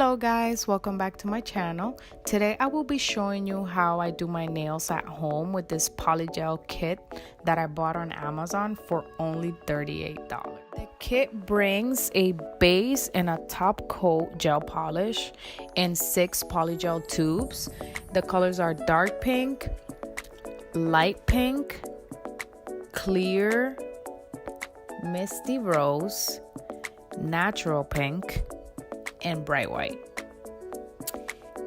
Hello guys, welcome back to my channel. Today I will be showing you how I do my nails at home with this polygel kit that I bought on Amazon for only $38. The kit brings a base and a top coat gel polish and 6 polygel tubes. The colors are dark pink, light pink, clear, misty rose, natural pink, and bright white.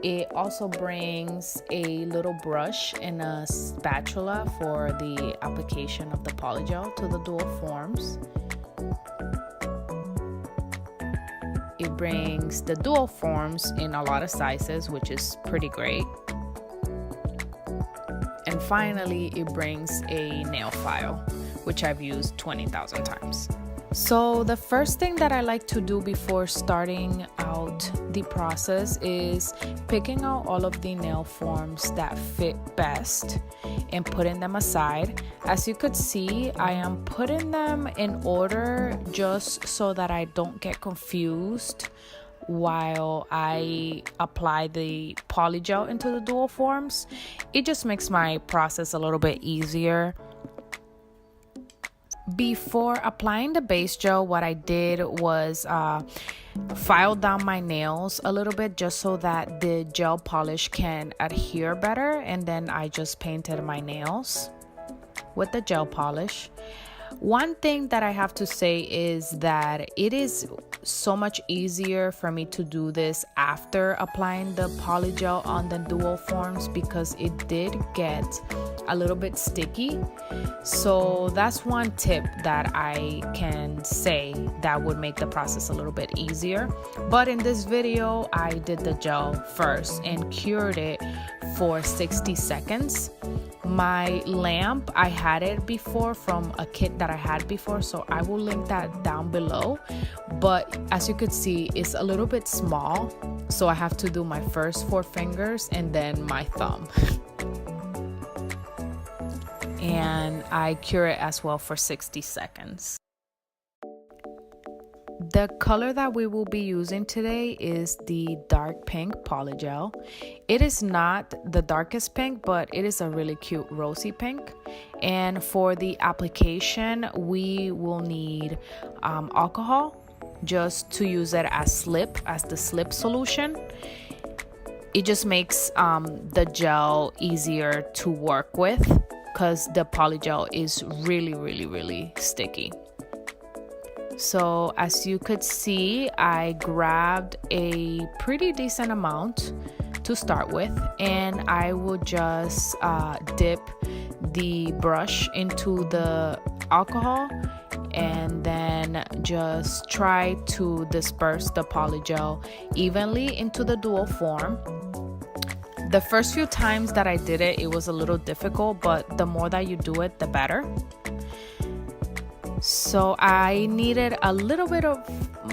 It also brings a little brush and a spatula for the application of the polygel to the dual forms. It brings the dual forms in a lot of sizes, which is pretty great. And finally, it brings a nail file, which I've used 20,000 times. So the first thing that I like to do before starting out the process is picking out all of the nail forms that fit best and putting them aside. As you could see, I am putting them in order just so that I don't get confused while I apply the polygel into the dual forms. It just makes my process a little bit easier. Before applying the base gel, what I did was file down my nails a little bit just so that the gel polish can adhere better, and then I just painted my nails with the gel polish. One thing that I have to say is that it is so much easier for me to do this after applying the polygel on the dual forms because it did get a little bit sticky. So that's one tip that I can say that would make the process a little bit easier. But in this video, I did the gel first and cured it for 60 seconds. My lamp, I had it before from a kit that I had before, so I will link that down below. But as you could see, it's a little bit small, so I have to do my first 4 fingers and then my thumb. And I cure it as well for 60 seconds. The color that we will be using today is the dark pink polygel. It is not the darkest pink, but it is a really cute rosy pink. And for the application, we will need alcohol just to use it as the slip solution. It just makes the gel easier to work with because the polygel is really sticky. So as you could see, I grabbed a pretty decent amount to start with, and I will just dip the brush into the alcohol and then just try to disperse the polygel evenly into the dual form. The first few times that I did it, it was a little difficult, but the more that you do it, the better. So I needed a little bit of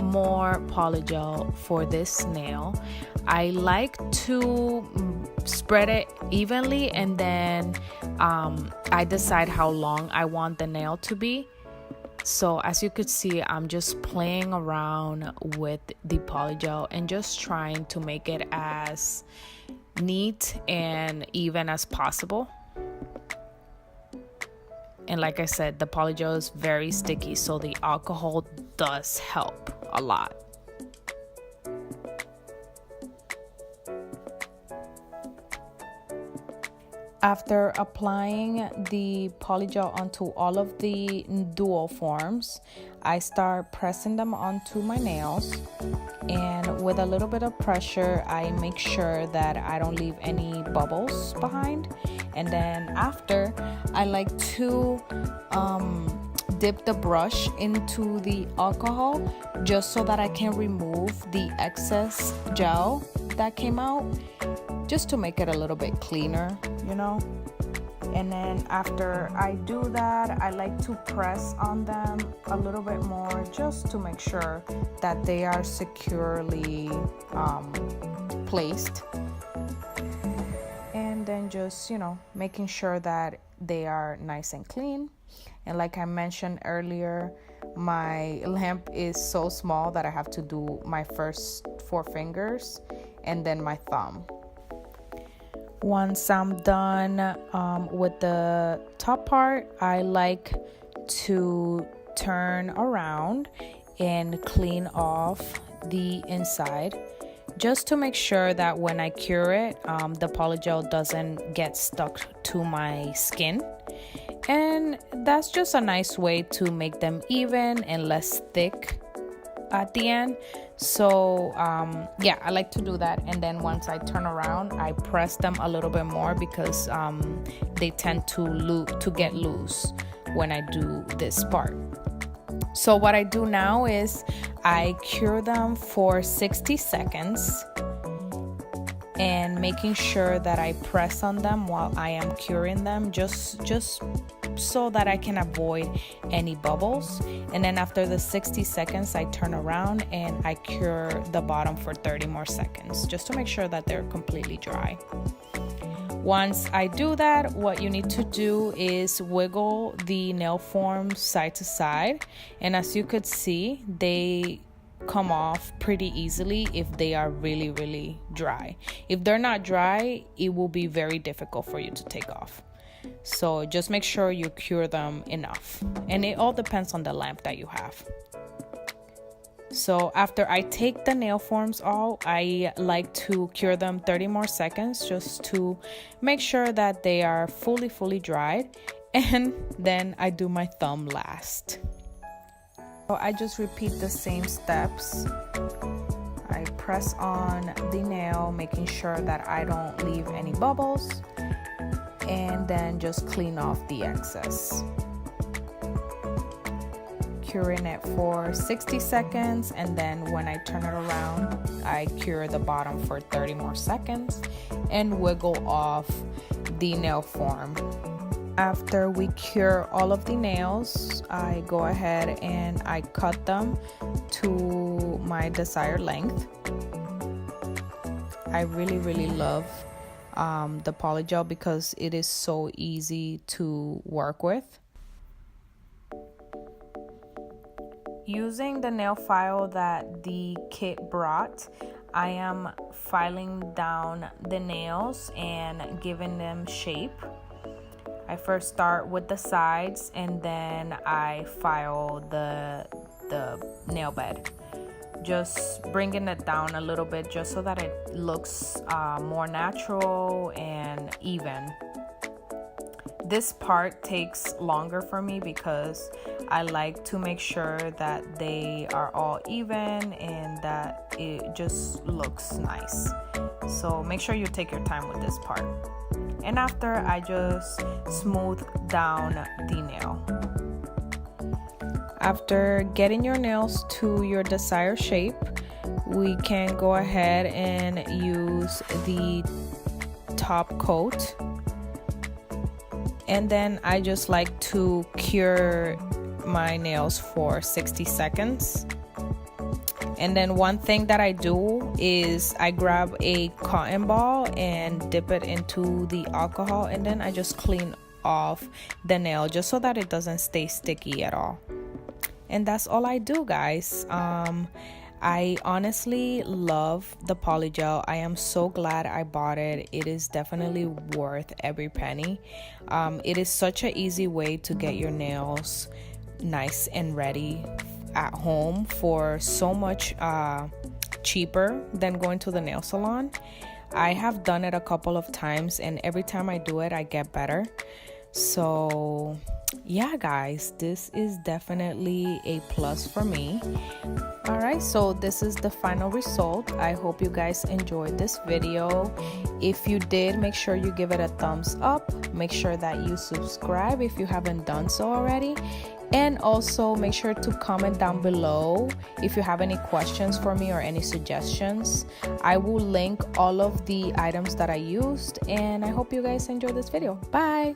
more polygel for this nail. I like to spread it evenly, and then I decide how long I want the nail to be. So as you could see, I'm just playing around with the polygel and just trying to make it as neat and even as possible. And like I said, the polygel is very sticky, so the alcohol does help a lot. After applying the polygel onto all of the dual forms, I start pressing them onto my nails, and with a little bit of pressure, I make sure that I don't leave any bubbles behind. And then after, I like to dip the brush into the alcohol just so that I can remove the excess gel that came out, just to make it a little bit cleaner, you know. And then after I do that, I like to press on them a little bit more just to make sure that they are securely placed. And then just, you know, making sure that they are nice and clean. And like I mentioned earlier, my lamp is so small that I have to do my first 4 fingers and then my thumb. Once I'm done with the top part, I like to turn around and clean off the inside, just to make sure that when I cure it, the polygel doesn't get stuck to my skin. And that's just a nice way to make them even and less thick at the end. So yeah, I like to do that. And then once I turn around, I press them a little bit more because they tend to get loose when I do this part. So what I do now is I cure them for 60 seconds and making sure that I press on them while I am curing them, just so that I can avoid any bubbles. And then after the 60 seconds, I turn around and I cure the bottom for 30 more seconds, just to make sure that they're completely dry. Once I do that, what you need to do is wiggle the nail forms side to side. And as you could see, they come off pretty easily if they are really, really dry. If they're not dry, it will be very difficult for you to take off. So just make sure you cure them enough. And it all depends on the lamp that you have. So after I take the nail forms off, I like to cure them 30 more seconds just to make sure that they are fully dried. And then I do my thumb last. So I just repeat the same steps. I press on the nail, making sure that I don't leave any bubbles, and then just clean off the excess. Curing it for 60 seconds, and then when I turn it around, I cure the bottom for 30 more seconds and wiggle off the nail form. After we cure all of the nails, I go ahead and I cut them to my desired length. I really love the polygel because it is so easy to work with. Using the nail file that the kit brought, I am filing down the nails and giving them shape. I first start with the sides and then I file the nail bed, just bringing it down a little bit just so that it looks more natural and even. This part takes longer for me because I like to make sure that they are all even and that it just looks nice. So make sure you take your time with this part. And after, I just smooth down the nail. After getting your nails to your desired shape, we can go ahead and use the top coat. And then I just like to cure my nails for 60 seconds. And then one thing that I do is I grab a cotton ball and dip it into the alcohol, and then I just clean off the nail just so that it doesn't stay sticky at all. And that's all I do, guys. I honestly love the polygel. I am so glad I bought it. It is definitely worth every penny. It is such an easy way to get your nails nice and ready at home for so much cheaper than going to the nail salon. I have done it a couple of times, and every time I do it, I get better. So yeah, guys, this is definitely a plus for me. All right, so this is the final result. I hope you guys enjoyed this video. If you did, make sure you give it a thumbs up. Make sure that you subscribe if you haven't done so already. And also make sure to comment down below if you have any questions for me or any suggestions. I will link all of the items that I used, and I hope you guys enjoyed this video. Bye!